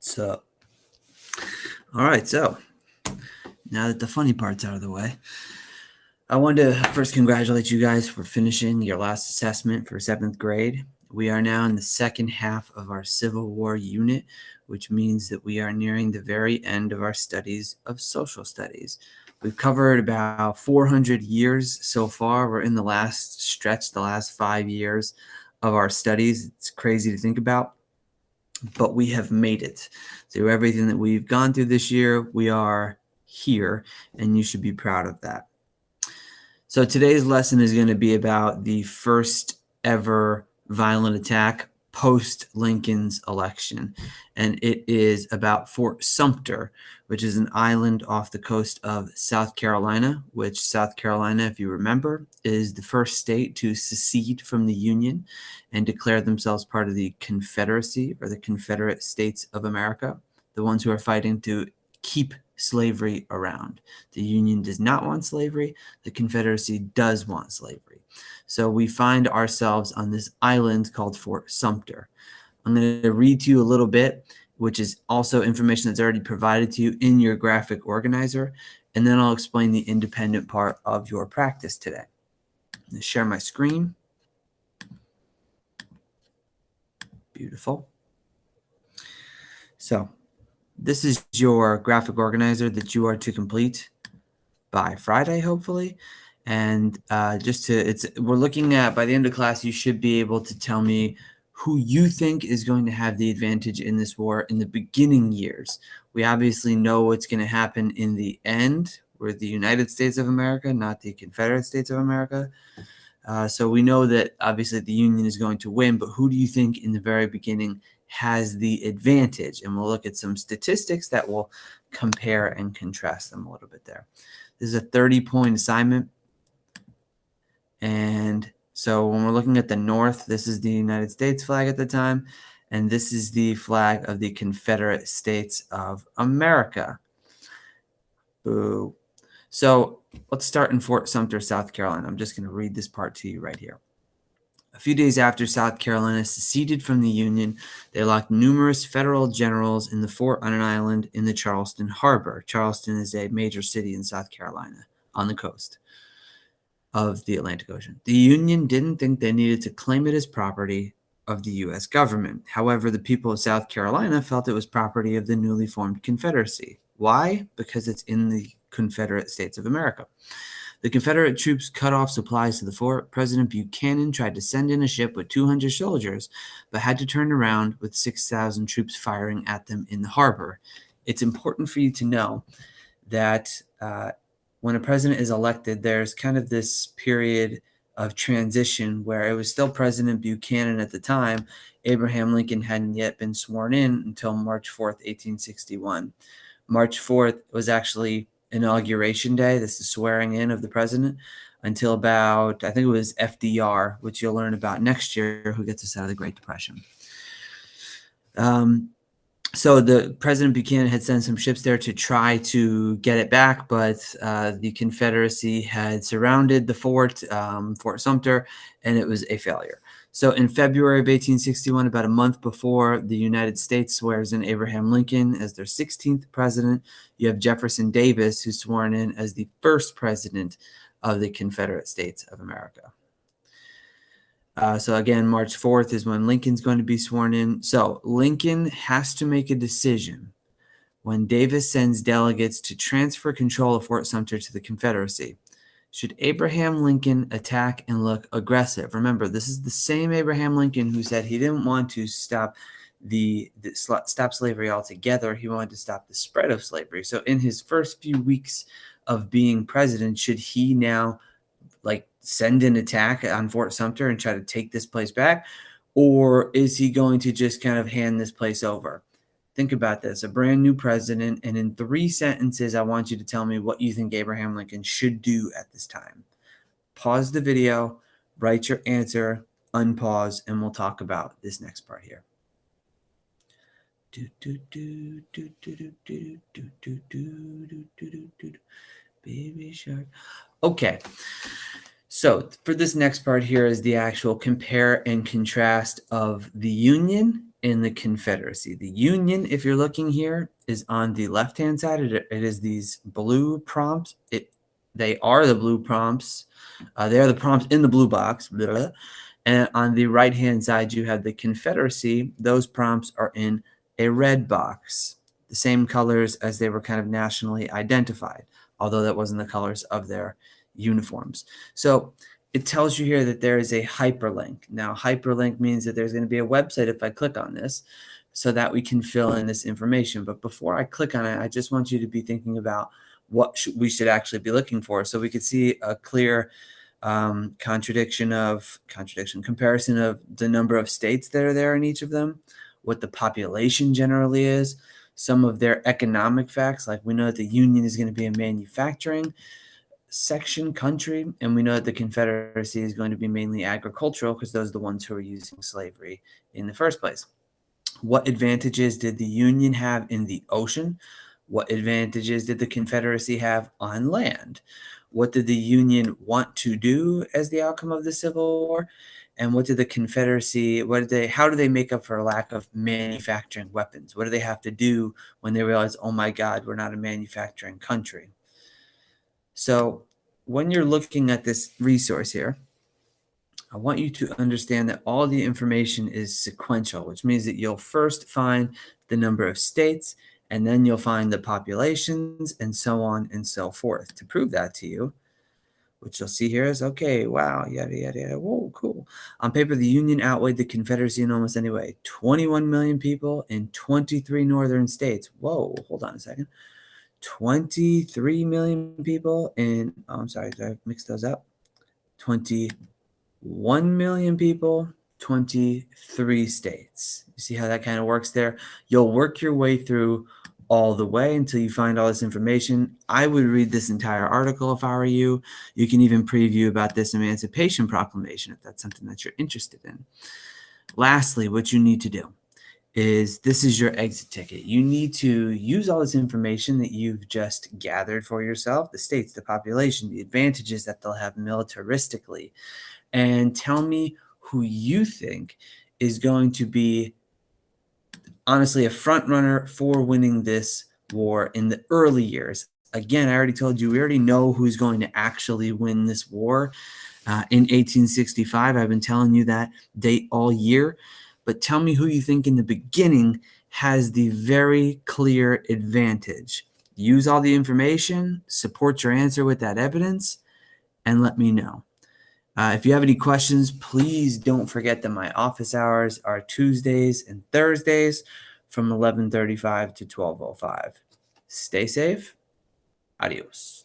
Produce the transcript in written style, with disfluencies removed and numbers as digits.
So, all right. So now that the funny part's out of the way, I wanted to first congratulate you guys for finishing your last assessment for 7th grade. We are now in the second half of our Civil War unit, which means that we are nearing the very end of our studies of social studies. We've covered about 400 years so far. We're in the last stretch, the last 5 years of our studies. It's crazy to think about, but we have made it through everything that we've gone through this year. We are here, and you should be proud of that. So today's lesson is going to be about the first ever violent attack post Lincoln's election. And it is about Fort Sumter, which is an island off the coast of South Carolina, which South Carolina, if you remember, is the first state to secede from the Union and declare themselves part of the Confederacy, or the Confederate States of America, the ones who are fighting to keep slavery around. The Union does not want slavery. The Confederacy does want slavery. So we find ourselves on this island called Fort Sumter. I'm going to read to you a little bit, which is also information that's already provided to you in your graphic organizer, and then I'll explain the independent part of your practice today. I'm going to share my screen. Beautiful. So this is your graphic organizer that you are to complete by Friday, hopefully. And we're looking at, by the end of class, you should be able to tell me who you think is going to have the advantage in this war in the beginning years. We obviously know what's going to happen in the end. We're the United States of America, not the Confederate States of America. So we know that obviously the Union is going to win, but who do you think in the very beginning has the advantage? And we'll look at some statistics that will compare and contrast them a little bit there. This is a 30-point assignment. And so when we're looking at the North, this is the United States flag at the time, and this is the flag of the Confederate States of America. Boo. So let's start in Fort Sumter, South Carolina. I'm just going to read this part to you right here. A few days after South Carolina seceded from the Union, they locked numerous federal generals in the fort on an island in the Charleston harbor. Charleston is a major city in South Carolina on the coast of the Atlantic Ocean. The Union didn't think they needed to claim it as property of the U.S. government. However, the people of South Carolina felt it was property of the newly formed Confederacy. Why? Because it's in the Confederate States of America. The Confederate troops cut off supplies to the fort. President Buchanan tried to send in a ship with 200 soldiers, but had to turn around with 6,000 troops firing at them in the harbor. It's important for you to know that when a president is elected, there's kind of this period of transition where it was still President Buchanan at the time. Abraham Lincoln hadn't yet been sworn in until March 4th, 1861. March 4th was actually Inauguration Day. This is swearing in of the president until about, I think it was FDR, which you'll learn about next year, who gets us out of the Great Depression. So the President Buchanan had sent some ships there to try to get it back, but the Confederacy had surrounded the fort, Fort Sumter, and it was a failure. So in February of 1861, about a month before the United States swears in Abraham Lincoln as their 16th president, you have Jefferson Davis, who's sworn in as the first president of the Confederate States of America. So again, March 4th is when Lincoln's going to be sworn in. So Lincoln has to make a decision when Davis sends delegates to transfer control of Fort Sumter to the Confederacy. Should Abraham Lincoln attack and look aggressive? Remember, this is the same Abraham Lincoln who said he didn't want to stop slavery altogether. He wanted to stop the spread of slavery. So in his first few weeks of being president, should he now send an attack on Fort Sumter and try to take this place back? Or is he going to just kind of hand this place over? Think about this, a brand new president, and in 3 sentences, I want you to tell me what you think Abraham Lincoln should do at this time. Pause the video, write your answer, unpause, and we'll talk about this next part here. Baby shark. Okay. So for this next part here is the actual compare and contrast of the Union in the Confederacy. The Union, if you're looking here, is on the left-hand side. It is these blue prompts. They are the blue prompts. They are the prompts in the blue box. Blah, blah. And on the right-hand side, you have the Confederacy. Those prompts are in a red box, the same colors as they were kind of nationally identified, although that wasn't the colors of their uniforms. So it tells you here that there is a hyperlink. Now, hyperlink means that there's going to be a website if I click on this so that we can fill in this information. But before I click on it, I just want you to be thinking about what we should actually be looking for so we could see a clear comparison of the number of states that are there in each of them, what the population generally is, some of their economic facts, like we know that the Union is going to be a manufacturing section country, and we know that the Confederacy is going to be mainly agricultural because those are the ones who are using slavery in the first place. What advantages did the Union have in the ocean? What advantages did the Confederacy have on land? What did the Union want to do as the outcome of the Civil War? And what did the Confederacy, how do they make up for a lack of manufacturing weapons? What do they have to do when they realize, oh my God, we're not a manufacturing country? So when you're looking at this resource here, I want you to understand that all the information is sequential, which means that you'll first find the number of states, and then you'll find the populations, and so on and so forth. To prove that to you, what you'll see here is, okay, wow, yada, yada, yada. Whoa, cool. On paper, the Union outweighed the Confederacy in almost any way. 21 million people in 23 northern states. Whoa, hold on a second. 23 million people in, oh, I'm sorry, did I mix those up? 21 million people, 23 states. You see how that kind of works there? You'll work your way through all the way until you find all this information. I would read this entire article if I were you. You can even preview about this Emancipation Proclamation if that's something that you're interested in. Lastly, what you need to do is this is your exit ticket. You need to use all this information that you've just gathered for yourself, the states, the population, the advantages that they'll have militaristically, and tell me who you think is going to be honestly a front runner for winning this war in the early years. Again, I already told you, we already know who's going to actually win this war in 1865. I've been telling you that date all year. But tell me who you think in the beginning has the very clear advantage. Use all the information, support your answer with that evidence, and let me know. If you have any questions, please don't forget that my office hours are Tuesdays and Thursdays from 11:35 to 12:05. Stay safe. Adios.